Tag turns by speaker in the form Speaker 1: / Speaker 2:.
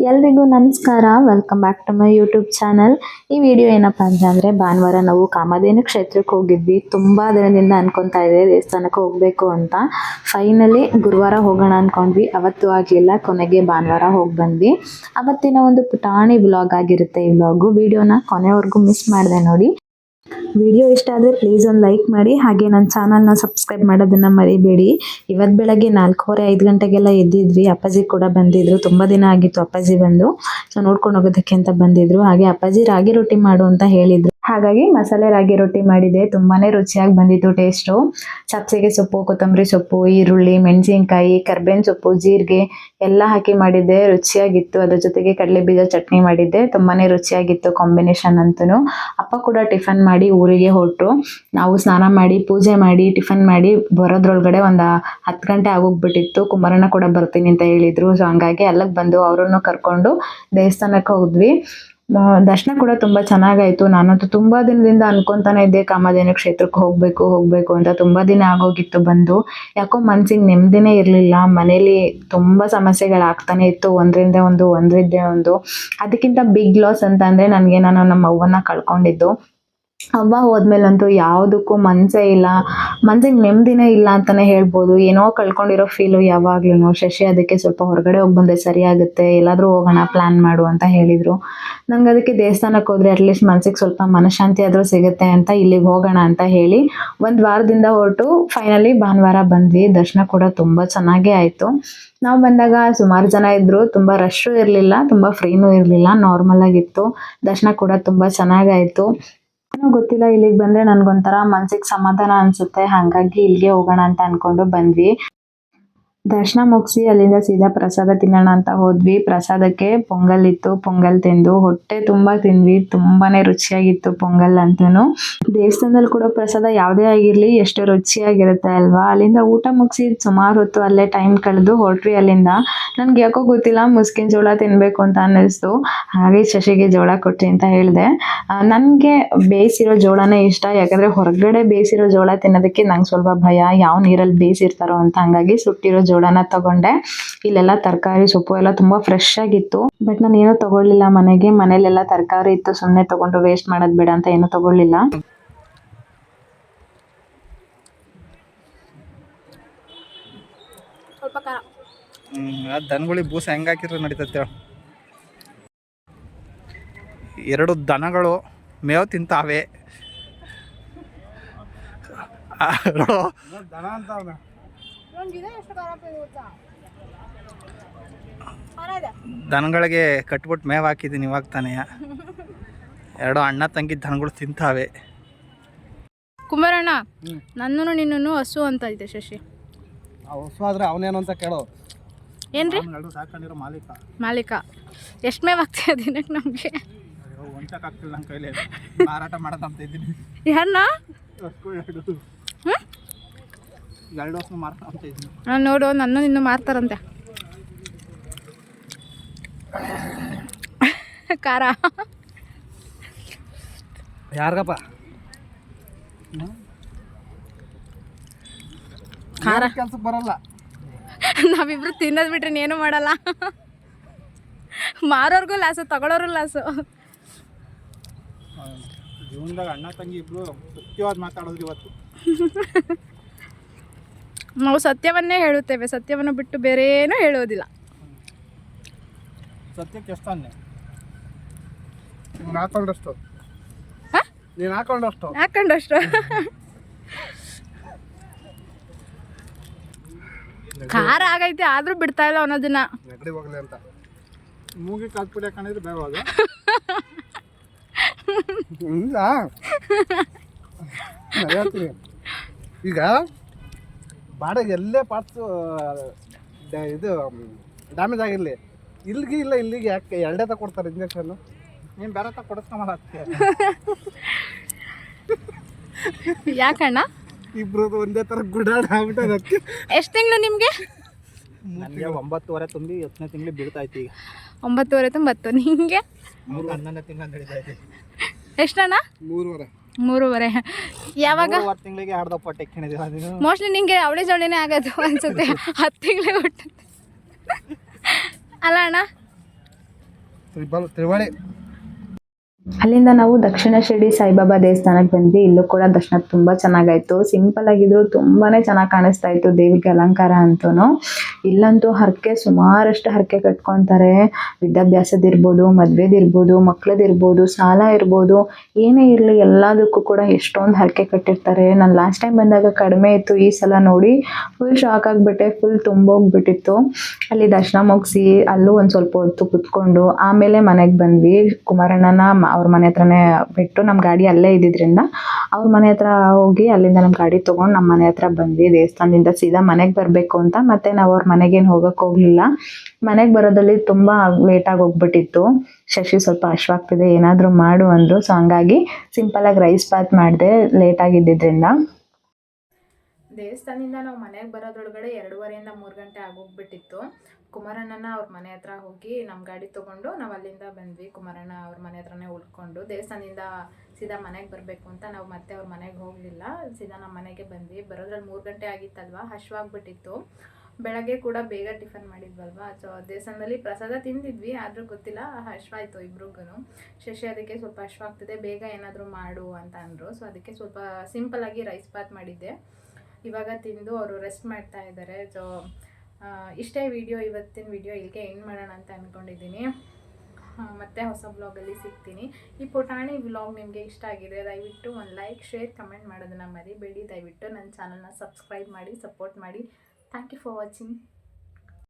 Speaker 1: ಎಲ್ರಿಗೂ ನಮಸ್ಕಾರ. Welcome back to my YouTube channel. ಈ ವಿಡಿಯೋ ಏನಪ್ಪಾ ಅಂತಂದರೆ ಭಾನುವಾರ ನಾವು ಕಾಮಧೇನು ಕ್ಷೇತ್ರಕ್ಕೆ ಹೋಗಿದ್ವಿ. ತುಂಬ ದಿನದಿಂದ ಅನ್ಕೊತಾ ಇದ್ದೆ ದೇವಸ್ಥಾನಕ್ಕೆ ಹೋಗಬೇಕು ಅಂತ. ಫೈನಲಿ ಗುರುವಾರ ಹೋಗೋಣ ಅಂದ್ಕೊಂಡ್ವಿ. ಅವತ್ತು ಆಗಲಿಲ್ಲ, ಕೊನೆಗೆ ಭಾನುವಾರ ಹೋಗಿ ಬಂದ್ವಿ. ಅವತ್ತಿನ ಒಂದು ಪುಟಾಣಿ ವ್ಲಾಗ್ ಆಗಿರುತ್ತೆ ಈ ವ್ಲಾಗು. ವಿಡಿಯೋನ ಕೊನೆವರೆಗೂ ಮಿಸ್ ಮಾಡಿದೆ ನೋಡಿ. ವಿಡಿಯೋ ಇಷ್ಟ ಆದರೆ ಪ್ಲೀಸ್ ಒಂದು ಲೈಕ್ ಮಾಡಿ, ಹಾಗೆ ನನ್ನ ಚಾನಲ್ನ ಸಬ್ಸ್ಕ್ರೈಬ್ ಮಾಡೋದನ್ನು ಮರಿಬೇಡಿ. ಇವತ್ತು ಬೆಳಗ್ಗೆ 4:30-5 ಗಂಟೆಗೆಲ್ಲ ಎದ್ದಿದ್ವಿ. ಅಪ್ಪಾಜಿ ಕೂಡ ಬಂದಿದ್ರು. ತುಂಬ ದಿನ ಆಗಿತ್ತು ಅಪ್ಪಾಜಿ ಬಂದು. ಸೊ ನೋಡ್ಕೊಂಡು ಹೋಗೋದಕ್ಕೆ ಅಂತ ಬಂದಿದ್ರು. ಹಾಗೆ ಅಪ್ಪಾಜಿ ರಾಗಿ ರೊಟ್ಟಿ ಮಾಡು ಅಂತ ಹೇಳಿದ್ರು. ಹಾಗಾಗಿ ಮಸಾಲೆ ರಾಗಿ ರೊಟ್ಟಿ ಮಾಡಿದೆ. ತುಂಬಾನೇ ರುಚಿಯಾಗಿ ಬಂದಿತ್ತು ಟೇಸ್ಟು. ಸಬ್ಸಿಗೆ ಸೊಪ್ಪು, ಕೊತ್ತಂಬರಿ ಸೊಪ್ಪು, ಈರುಳ್ಳಿ, ಮೆಣಸಿನ್ಕಾಯಿ, ಕರ್ಬೇವಿನ ಸೊಪ್ಪು, ಜೀರಿಗೆ ಎಲ್ಲ ಹಾಕಿ ಮಾಡಿದ್ದೆ. ರುಚಿಯಾಗಿತ್ತು. ಅದ್ರ ಜೊತೆಗೆ ಕಡಲೆ ಬೀಜ ಚಟ್ನಿ ಮಾಡಿದ್ದೆ. ತುಂಬಾನೇ ರುಚಿಯಾಗಿತ್ತು ಕಾಂಬಿನೇಷನ್ ಅಂತೂ. ಅಪ್ಪ ಕೂಡ ಟಿಫನ್ ಮಾಡಿ ಊರಿಗೆ ಹೊರಟು. ನಾವು ಸ್ನಾನ ಮಾಡಿ ಪೂಜೆ ಮಾಡಿ ಟಿಫನ್ ಮಾಡಿ ಬರೋದ್ರೊಳಗಡೆ ಒಂದು 10 ಗಂಟೆ ಆಗೋಗ್ಬಿಟ್ಟಿತ್ತು. ಕುಮಾರಣ್ಣ ಕೂಡ ಬರ್ತೀನಿ ಅಂತ ಹೇಳಿದ್ರು. ಸೊ ಹಂಗಾಗಿ ಅಲ್ಲಿಗೆ ಬಂದು ಅವರನ್ನು ಕರ್ಕೊಂಡು ದೇವಸ್ಥಾನಕ್ಕೆ ಹೋದ್ವಿ. ದರ್ಶನ ಕೂಡ ತುಂಬ ಚೆನ್ನಾಗಾಯಿತು. ನಾನಂತೂ ತುಂಬ ದಿನದಿಂದ ಅನ್ಕೊತಾನೆ ಇದ್ದೆ ಕಾಮಧೇನು ಕ್ಷೇತ್ರಕ್ಕೆ ಹೋಗಬೇಕು ಅಂತ. ತುಂಬ ದಿನ ಆಗೋಗಿತ್ತು ಬಂದು. ಯಾಕೋ ಮನ್ಸಿಗೆ ನೆಮ್ಮದಿನೇ ಇರಲಿಲ್ಲ. ಮನೇಲಿ ತುಂಬ ಸಮಸ್ಯೆಗಳಾಗ್ತಾನೆ ಇತ್ತು, ಒಂದರಿಂದ ಒಂದು. ಅದಕ್ಕಿಂತ ಬಿಗ್ ಲಾಸ್ ಅಂತ ಅಂದರೆ ನನಗೆ ನಾನು ನಮ್ಮ ಅವ್ವನ್ನ ಕಳ್ಕೊಂಡಿದ್ದು. ಅವ್ವ ಹೋದ್ಮೇಲಂತೂ ಯಾವುದಕ್ಕೂ ಮನಸ್ಸೇ ಇಲ್ಲ, ಮನ್ಸಿಗೆ ನೆಮ್ಮದಿನೇ ಇಲ್ಲ ಅಂತಲೇ ಹೇಳ್ಬೋದು. ಏನೋ ಕಳ್ಕೊಂಡಿರೋ ಫೀಲು ಯಾವಾಗ್ಲೂ. ಶಶಿ ಅದಕ್ಕೆ ಸ್ವಲ್ಪ ಹೊರಗಡೆ ಹೋಗಿ ಬಂದರೆ ಸರಿಯಾಗುತ್ತೆ, ಎಲ್ಲಾದರೂ ಹೋಗೋಣ ಪ್ಲ್ಯಾನ್ ಮಾಡು ಅಂತ ಹೇಳಿದರು. ನಂಗೆ ಅದಕ್ಕೆ ದೇವಸ್ಥಾನಕ್ಕೆ ಹೋದರೆ ಅಟ್ಲೀಸ್ಟ್ ಮನಸ್ಸಿಗೆ ಸ್ವಲ್ಪ ಮನಃಶಾಂತಿ ಆದರೂ ಸಿಗುತ್ತೆ ಅಂತ ಇಲ್ಲಿಗೆ ಹೋಗೋಣ ಅಂತ ಹೇಳಿ 1 ವಾರದಿಂದ ಹೊರಟು ಫೈನಲಿ ಭಾನುವಾರ ಬಂದ್ವಿ. ದರ್ಶನ ಕೂಡ ತುಂಬ ಚೆನ್ನಾಗೇ ಆಯಿತು. ನಾವು ಬಂದಾಗ ಸುಮಾರು ಜನ ಇದ್ದರು. ತುಂಬ ರಶ್ಶು ಇರಲಿಲ್ಲ, ತುಂಬ ಫ್ರೀನೂ ಇರಲಿಲ್ಲ, ನಾರ್ಮಲ್ ಆಗಿತ್ತು. ದರ್ಶನ ಕೂಡ ತುಂಬ ಚೆನ್ನಾಗಾಯಿತು. ಏನೋ ಗೊತ್ತಿಲ್ಲ, ಇಲ್ಲಿಗೆ ಬಂದರೆ ನನಗೊಂಥರ ಮನ್ಸಿಗೆ ಸಮಾಧಾನ ಅನಿಸುತ್ತೆ. ಹಾಗಾಗಿ ಇಲ್ಲಿಗೆ ಹೋಗೋಣ ಅಂತ ಅಂದ್ಕೊಂಡು ಬಂದ್ವಿ. ದರ್ಶನ ಮುಗಿಸಿ ಅಲ್ಲಿಂದ ಸೀದಾ ಪ್ರಸಾದ ತಿನ್ನೋಣ ಅಂತ ಹೋದ್ವಿ. ಪ್ರಸಾದಕ್ಕೆ ಪೊಂಗಲ್ ಇತ್ತು. ಪೊಂಗಲ್ ತಿಂದು ಹೊಟ್ಟೆ ತುಂಬ ತಿಂದ್ವಿ. ತುಂಬಾ ರುಚಿಯಾಗಿತ್ತು ಪೊಂಗಲ್ ಅಂತೂ. ದೇವಸ್ಥಾನದಲ್ಲಿ ಕೊಡೋ ಪ್ರಸಾದ ಯಾವುದೇ ಆಗಿರಲಿ ಎಷ್ಟು ರುಚಿಯಾಗಿರುತ್ತೆ ಅಲ್ವಾ. ಅಲ್ಲಿಂದ ಊಟ ಮುಗಿಸಿ ಸುಮಾರು ಹೊತ್ತು ಅಲ್ಲೇ ಟೈಮ್ ಕಳೆದು ಹೊರಟ್ವಿ ಅಲ್ಲಿಂದ. ನನಗೆ ಯಾಕೋ ಗೊತ್ತಿಲ್ಲ, ಮುಸ್ಕಿನ ಜೋಳ ತಿನ್ನಬೇಕು ಅಂತ ಅನ್ನಿಸ್ತು. ಹಾಗೆ ಶಶಿಗೆ ಜೋಳ ಕೊಟ್ಟಿ ಅಂತ ಹೇಳಿದೆ. ನನಗೆ ಬೇಯಿಸಿರೋ ಜೋಳನೇ ಇಷ್ಟ. ಯಾಕಂದರೆ ಹೊರಗಡೆ ಬೇಯಿಸಿರೋ ಜೋಳ ತಿನ್ನೋದಕ್ಕೆ ನಂಗೆ ಸ್ವಲ್ಪ ಭಯ, ಯಾವ ನೀರಲ್ಲಿ ಬೇಯಿಸಿರ್ತಾರೋ ಅಂತ. ಹಂಗಾಗಿ ಸುಟ್ಟಿರೋ ಜೋಳನ ತಗೊಂಡೆ. ಇಲ್ಲೆಲ್ಲ ತರಕಾರಿ ಸೊಪ್ಪು ಎಲ್ಲ ತುಂಬ ಫ್ರೆಶ್ ಆಗಿತ್ತು. ಬಟ್ ನಾನು ಏನೂ ತಗೊಳ್ಳಿಲ್ಲ ಮನೇಲೆಲ್ಲ ತರಕಾರಿ ಇತ್ತು. ಸುಮ್ಮನೆ ತಗೊಂಡು ವೇಸ್ಟ್ ಮಾಡೋದು ಬೇಡ ಅಂತ ಏನೂ ತಗೊಳ್ಳಿಲ್ಲ.
Speaker 2: ದನಗಳಿಗೆ ಬೂಸ ಹೆಂಗೆ ಹಾಕಿದ್ರೆ ನಡೀತತ್ತೆ. 2 ದನಗಳು ಮೇವು ತಿಂತಾವೆ. ದನಗಳಿಗೆ ಕಟ್ಬಿಟ್ಟು ಮೇವು ಹಾಕಿದ್ದೀನಿ ಇವಾಗ ತಾನೇ. 2 ಅಣ್ಣ ತಂಗಿ ದನಗಳು ತಿಂತಾವೆ.
Speaker 3: ಕುಮಾರಣ್ಣ, ನನ್ನೂ ನಿನ್ನೂ ಹಸು ಅಂತ ಇದೆ ಶಶಿ.
Speaker 2: ಹಸು ಆದ್ರೆ ಅವನೇನು ಅಂತ ಕೇಳೋ.
Speaker 3: ಏನ್ರಿ
Speaker 2: ಸಾಕೊಂಡಿರೋ
Speaker 3: ಮಾಲೀಕ ಎಷ್ಟು ಮೇವು ಹಾಕ್ತೀಯ ದಿನಕ್ಕೆ ನಮಗೆ?
Speaker 2: ಆಗ್ತಿಲ್ಲ ನನ್ನ ಕೈಲಿ. ಮಾರಾಟ ಮಾಡೋದಂತ ಇದ್ದೀನಿ.
Speaker 3: ಯಾರನ್ನ?
Speaker 2: 2 ವರ್ಷ ಮಾರಾಟ ಅಂತ ಇದ್ದೀನಿ.
Speaker 3: ನೋಡು, ನನ್ನ ನಿನ್ನೂ ಮಾರ್ತಾರಂತೆ. ಖಾರ
Speaker 2: ಯಾರಿಗಪ್ಪ
Speaker 3: ಖಾರ
Speaker 2: ಕೆಲ್ಸಕ್ಕೆ ಬರಲ್ಲ.
Speaker 3: ನಾವಿಬ್ರು ತಿನ್ನೋದು ಬಿಟ್ರೆ ಏನು ಮಾಡಲ್ಲ. ಮಾರೋರ್ಗೂ ಲಾಸು, ತಗೊಳ್ಳೋರು ಲಾಸು.
Speaker 2: ಜೀವನದಾಗ ಅಣ್ಣ ತಂಗಿ ಇಬ್ರು ಸತ್ಯವಾದ ಮಾತಾಡೋದು ಇವತ್ತು.
Speaker 3: ನಾವು ಸತ್ಯವನ್ನೇ ಹೇಳುತ್ತೇವೆ, ಸತ್ಯವನ್ನು ಬಿಟ್ಟು ಬೇರೆ ಏನೂ ಹೇಳೋದಿಲ್ಲ.
Speaker 2: ಸತ್ಯಕ್ಕೆ ಎಷ್ಟು ಅನ್ನೆ ಹಾಕೊಂಡಷ್ಟು, ನೀನು ಹಾಕೊಂಡಷ್ಟು.
Speaker 3: ಖಾರ ಆಗೈತೆ ಆದ್ರೂ ಬಿಡ್ತಾ ಇಲ್ಲ ಅನ್ನೋದನ್ನ.
Speaker 2: ನೆಗಡಿ ಹೋಗ್ಲಿ ಅಂತ ಮೂಗಿ ಕಾಲ್ಪುಡಿ ಹಾಕೊಂಡಿದ್ರೆ ಬೇಡ. ಈಗ ಬಾಡಿಗೆ ಎಲ್ಲೇ ಪಾರ್ಟ್ಸು ಇದು ಡ್ಯಾಮೇಜ್ ಆಗಿರಲಿ, ಇಲ್ಲಿಗೆ ಯಾಕೆ 2 ತಗೊಡ್ತಾರೆ ಇಂಜೆಕ್ಷನ್ನು. ನೀನು ಬೇರೆ ಕೊಡಿಸ್ಕೊಂಬಲ್ಲ.
Speaker 3: ಯಾಕಣ್ಣ
Speaker 2: ಇಬ್ರು ಒಂದೇ ಥರ ಗುಡಾಡ ಆಗ್ಬಿಟ್ಟೆ.
Speaker 3: ಎಷ್ಟು ತಿಂಗಳು ನಿಮಗೆ?
Speaker 2: ನನಗೆ 9.5 ತುಂಬಿ 10ನೇ ತಿಂಗಳು ಬೀಳ್ತಾಯ್ತು. ಈಗ
Speaker 3: 9.5 ತುಂಬ ನಿಮಗೆ
Speaker 2: 11ನೇ ತಿಂಗಳು ನಡೀತಾಯ್ತು.
Speaker 3: ಎಷ್ಟಣ್ಣ? 3.5. ಯಾವಾಗ?
Speaker 2: 3 ತಿಂಗಳಿಗೆ ಆಡ್ದಪ್ಪ ಟೆಕ್ಕಿಣಿದೆ.
Speaker 3: ಮೋಸ್ಟ್ಲಿ ನಿಂಗೆ ಅವಳಿ ಜವಳಿನೇ ಆಗೋದು ಅನ್ಸುತ್ತೆ. 10 ತಿಂಗಳೇ ಹುಟ್ಟುತ್ತೆ ಅಲ್ಲ ಅಣ್ಣ?
Speaker 2: ತಿರುವಳಿ.
Speaker 1: ಅಲ್ಲಿಂದ ನಾವು ದಕ್ಷಿಣ ಶಿರಡಿ ಸಾಯಿಬಾಬಾ ದೇವಸ್ಥಾನಕ್ಕೆ ಬಂದ್ವಿ. ಇಲ್ಲೂ ಕೂಡ ದರ್ಶನ ತುಂಬ ಚೆನ್ನಾಗಾಯಿತು. ಸಿಂಪಲ್ ಆಗಿದ್ರು ತುಂಬಾ ಚೆನ್ನಾಗಿ ಕಾಣಿಸ್ತಾ ಇತ್ತು ದೇವಿಗೆ ಅಲಂಕಾರ ಅಂತೂ. ಇಲ್ಲಂತೂ ಹರಕೆ ಸುಮಾರಷ್ಟು ಹರಕೆ ಕಟ್ಕೊತಾರೆ. ವಿದ್ಯಾಭ್ಯಾಸದಿರ್ಬೋದು, ಮದುವೆದಿರ್ಬೋದು, ಮಕ್ಳದಿರ್ಬೋದು, ಸಾಲ ಇರ್ಬೋದು, ಏನೇ ಇರಲಿ ಎಲ್ಲದಕ್ಕೂ ಕೂಡ ಎಷ್ಟೊಂದು ಹರಕೆ ಕಟ್ಟಿರ್ತಾರೆ. ನಾನು ಲಾಸ್ಟ್ ಟೈಮ್ ಬಂದಾಗ ಕಡಿಮೆ ಇತ್ತು, ಈ ಸಲ ನೋಡಿ ಫುಲ್ ಶಾಕ್ ಆಗಿಬಿಟ್ಟೆ. ಫುಲ್ ತುಂಬೋಗ್ಬಿಟ್ಟಿತ್ತು. ಅಲ್ಲಿ ದರ್ಶನ ಮುಗಿಸಿ ಅಲ್ಲೂ ಒಂದು ಸ್ವಲ್ಪ ಹೊತ್ತು ಕುತ್ಕೊಂಡು ಆಮೇಲೆ ಮನೆಗೆ ಬಂದ್ವಿ. ಕುಮಾರಣ್ಣನ ಅವ್ರ ಮನೆ ಹತ್ರನೇ ಬಿಟ್ಟು, ನಮ್ಮ ಗಾಡಿ ಅಲ್ಲೇ ಇದ್ದಿದ್ದರಿಂದ ಅವ್ರ ಮನೆ ಹತ್ರ ಹೋಗಿ ಅಲ್ಲಿಂದ ನಮ್ಮ ಗಾಡಿ ತೊಗೊಂಡು ನಮ್ಮ ಮನೆ ಹತ್ರ ಬಂದ್ವಿ. ದೇವಸ್ಥಾನದಿಂದ ಸೀದಾ ಮನೆಗೆ ಬರಬೇಕು ಅಂತ. ಮತ್ತೆ ನಾವು ಅವ್ರ ಮನೆಗೇನು ಹೋಗೋಕ್ಕೆ ಹೋಗಲಿಲ್ಲ. ಮನೆಗೆ ಬರೋದಲ್ಲಿ ತುಂಬ ಲೇಟಾಗಿ ಹೋಗ್ಬಿಟ್ಟಿತ್ತು. ಶಶಿ ಸ್ವಲ್ಪ ಹಶ್ವಾಗ್ತಿದೆ, ಏನಾದರೂ ಮಾಡು ಅಂದರು. ಸೊ ಹಂಗಾಗಿ ಸಿಂಪಲಾಗಿ ರೈಸ್ ಬಾತ್ ಮಾಡಿದೆ ಲೇಟಾಗಿದ್ದರಿಂದ. ದೇವಸ್ಥಾನದಿಂದ ನಾವು ಮನೆಗೆ ಬರೋದ್ರೊಳಗಡೆ 2:30ಇಂದ 3 ಗಂಟೆ ಆಗೋಗ್ಬಿಟ್ಟಿತ್ತು. ಕುಮಾರಣ್ಣನ ಅವ್ರ ಮನೆ ಹತ್ರ ಹೋಗಿ ನಮ್ಮ ಗಾಡಿ ತೊಗೊಂಡು ನಾವು ಅಲ್ಲಿಂದ ಬಂದ್ವಿ. ಕುಮಾರಣ್ಣ ಅವ್ರ ಮನೆ ಹತ್ರನೇ ಉಳ್ಕೊಂಡು ದೇವಸ್ಥಾನದಿಂದ ಸೀದಾ ಮನೆಗೆ ಬರಬೇಕು ಅಂತ ನಾವು ಮತ್ತೆ ಅವ್ರ ಮನೆಗೆ ಹೋಗಲಿಲ್ಲ. ಸೀದಾ ನಮ್ಮ ಮನೆಗೆ ಬಂದ್ವಿ. ಬರೋದ್ರಲ್ಲಿ 3 ಗಂಟೆ ಆಗಿತ್ತಲ್ವ, ಹಶ್ವಾಗ್ಬಿಟ್ಟಿತ್ತು. ಬೆಳಗ್ಗೆ ಕೂಡ ಬೇಗ ಟಿಫನ್ ಮಾಡಿದ್ವಲ್ವ. ಸೊ ದೇವಸ್ಥಾನದಲ್ಲಿ ಪ್ರಸಾದ ತಿಂದಿದ್ವಿ, ಆದರೂ ಗೊತ್ತಿಲ್ಲ ಹಶ್ವಾಯಿತು ಇಬ್ರಿಗೂ. ಶಶಿ ಅದಕ್ಕೆ ಸ್ವಲ್ಪ ಹಶ್ವಾಗ್ತಿದೆ, ಬೇಗ ಏನಾದರೂ ಮಾಡು ಅಂತ ಅಂದರು. ಸೊ ಅದಕ್ಕೆ ಸ್ವಲ್ಪ ಸಿಂಪಲ್ಲಾಗಿ ರೈಸ್ ಬಾತ್ ಮಾಡಿದ್ದೆ. ಇವಾಗ ತಿಂದು ಅವರು ರೆಸ್ಟ್ ಮಾಡ್ತಾ ಇದ್ದಾರೆ. ಸೊ ಇಷ್ಟೇ ವಿಡಿಯೋ, ಇವತ್ತಿನ ವಿಡಿಯೋ ಇಲ್ಲಿಗೆ ಎಂಡ್ ಮಾಡೋಣ ಅಂತ ಅಂದ್ಕೊಂಡಿದ್ದೀನಿ. ಮತ್ತೆ ಹೊಸ ಬ್ಲಾಗಲ್ಲಿ ಸಿಗ್ತೀನಿ. ಈ ಪುಟಾಣಿ ವ್ಲಾಗ್ ನಿಮಗೆ ಇಷ್ಟ ಆಗಿದೆ ದಯವಿಟ್ಟು ಒಂದು ಲೈಕ್, ಶೇರ್, ಕಮೆಂಟ್ ಮಾಡೋದನ್ನು ಮರಿಬೇಡಿ. ದಯವಿಟ್ಟು ನನ್ನ ಚಾನಲ್ನ ಸಬ್ಸ್ಕ್ರೈಬ್ ಮಾಡಿ, ಸಪೋರ್ಟ್ ಮಾಡಿ. Thank you for watching.